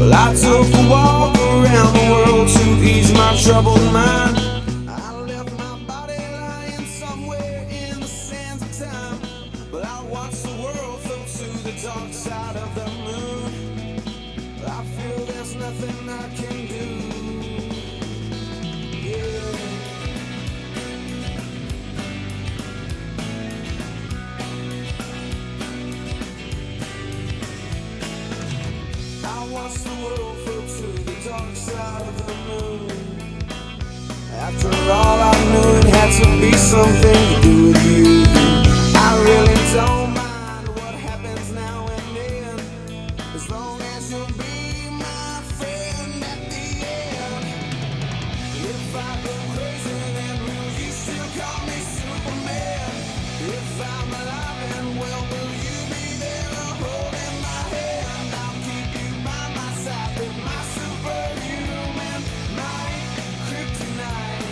Well, I took a walk around the world to ease my troubled mind. I left my body lying somewhere in the sands of time. But I watched the world float to the dark side of the moon. I feel there's nothing I can do. Yeah. I watched the world float to the dark side of the moon. After all, I knew it had to be something to do with you. I really don't mind what happens now and then, as long as you'll be my friend at the end. If I go crazy, then will you still call me Superman? If I'm alive and well, will you be there holding my hand? I'll keep you by my side, with my superhuman, my kryptonite.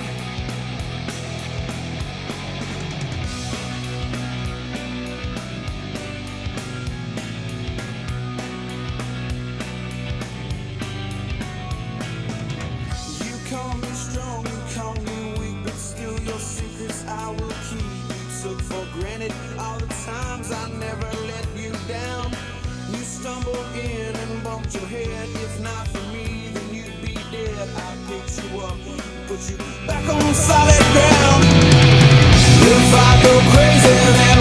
You call me strong, you call me weak, but still your secrets I will keep. You took for granted all the times I never let you down. You stumbled in and bumped your head. If not for me, then you'd be dead. I picked you up, put you back on solid ground. If I go crazy, then